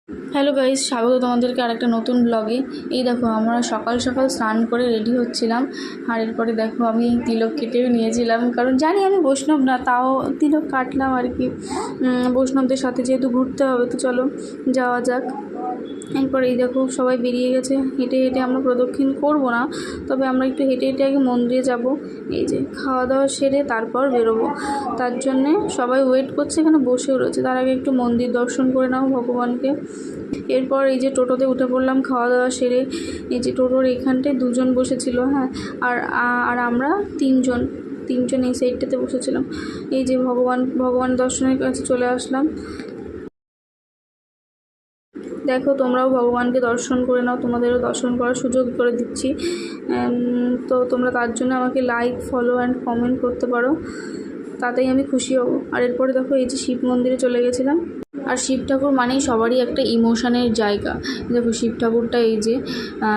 Hello guys, স্বাগত তোমাদেরকে আরেকটা নতুন ব্লগে। এই দেখো আমরা সকাল সকাল স্নান করে রেডি হচ্ছিলাম, আর এরপরে দেখো আমি তিলক কেটেও নিয়েছিলাম, কারণ জানি আমি বৈষ্ণব না, তাও তিলক কাটলাম আর কি। বৈষ্ণবদের সাথে যেহেতু ঘুরতে হবে, তো চলো যাওয়া যাক। এরপর এই দেখো সবাই বেরিয়ে গেছে। হেঁটে হেঁটে আমরা প্রদক্ষিণ করব না, তবে আমরা একটু হেঁটে হেঁটে আগে মন্দিরে যাব। এই যে খাওয়া দাওয়া সেরে তারপর বেরোবো, তার জন্যে সবাই ওয়েট করছে, এখানে বসেও রয়েছে। তার আগে একটু মন্দির দর্শন করে নাও ভগবানকে। এরপর এই যে টোটোতে উঠে পড়লাম খাওয়া দাওয়া সেরে। এই যে টোটোর এখানটায় দুজন বসেছিল, হ্যাঁ, আর আমরা তিনজন এই সাইডটাতে বসেছিলাম। এই যে ভগবান দর্শনের কাছে চলে আসলাম। দেখো তোমরাও ভগবানকে দর্শন করে নাও, তোমাদেরও দর্শন করার সুযোগ করে দিচ্ছি। তো তোমরা তার জন্য আমাকে লাইক, ফলো অ্যান্ড কমেন্ট করতে পারো, তাতেই আমি খুশি হব। আর এরপরে দেখো এই যে শিব মন্দিরে চলে গেছিলাম। আর শিব ঠাকুর মানেই সবারই একটা ইমোশনের জায়গা। দেখো শিব ঠাকুরটা এই যে,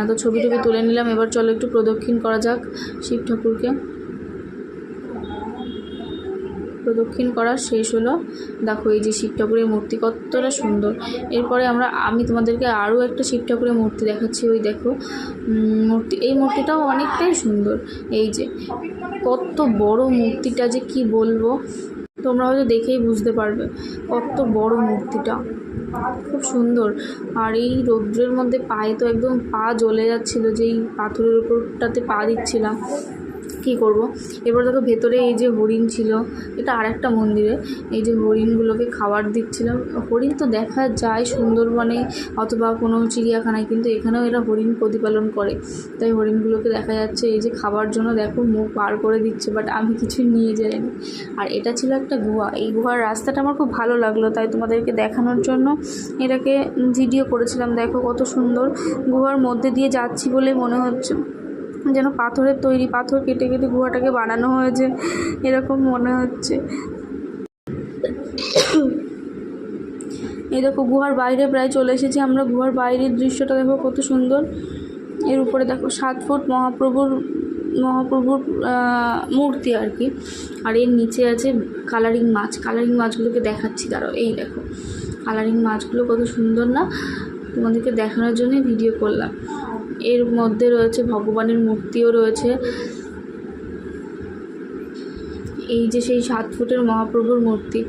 তো ছবি তুলে নিলাম। এবার চলো একটু প্রদক্ষিণ করা যাক শিব ঠাকুরকে। প্রদক্ষিণ করা শেষ হলো। দেখো এই যে শিব ঠাকুরের মূর্তি কতটা সুন্দর। এরপরে আমি তোমাদেরকে আরও একটা শিব ঠাকুরের মূর্তি দেখাচ্ছি। ওই দেখো এই মূর্তিটাও অনেকটাই সুন্দর। এই যে কত বড় মূর্তিটা, যে কি বলবো, তোমরা হয়তো দেখেই বুঝতে পারবে কত বড় মূর্তিটা, খুব সুন্দর। আর এই রৌদ্রের মধ্যে পায়ে তো একদম পা জ্বলে যাচ্ছিলো, যেই পাথরের উপরটাতে পা দিচ্ছিলাম, কী করব। এবার দেখো ভেতরে এই যে হরিণ ছিল, এটা আর একটা মন্দিরে। এই যে হরিণগুলোকে খাবার দিচ্ছিলাম। হরিণ তো দেখা যায় সুন্দরবনে অথবা কোনো চিড়িয়াখানায়, কিন্তু এখানেও এরা হরিণ প্রতিপালন করে, তাই হরিণগুলোকে দেখা যাচ্ছে এই যে খাবার জন্য দেখো মুখ পার করে দিচ্ছে, বাট আমি কিছুই নিয়ে যাইনি। আর এটা ছিল একটা গুহা। এই গুহার রাস্তাটা আমার খুব ভালো লাগলো, তাই তোমাদেরকে দেখানোর জন্য এটাকে ভিডিও করেছিলাম। দেখো কত সুন্দর, গুহার মধ্যে দিয়ে যাচ্ছি বলে মনে হচ্ছে যেন পাথরের তৈরি, পাথর কেটে কেটে গুহাটাকে বানানো হয়েছে, এরকম মনে হচ্ছে। এই দেখো গুহার বাইরে প্রায় চলে এসেছি আমরা। গুহার বাইরের দৃশ্যটা দেখো কত সুন্দর। এর উপরে দেখো 7 ফুট মহাপ্রভুর মূর্তি আর কি। আর এর নিচে আছে কালারিং মাছগুলোকে দেখাচ্ছি, দাঁড়াও। এই দেখো কালারিং মাছগুলো কত সুন্দর না, তোমাদেরকে দেখানোর জন্য ভিডিও করলাম। এর মধ্যে রয়েছে ভগবানের মূর্তিও রয়েছে। এই যে সেই 7 ফুটের মহাপ্রভুর মূর্তি,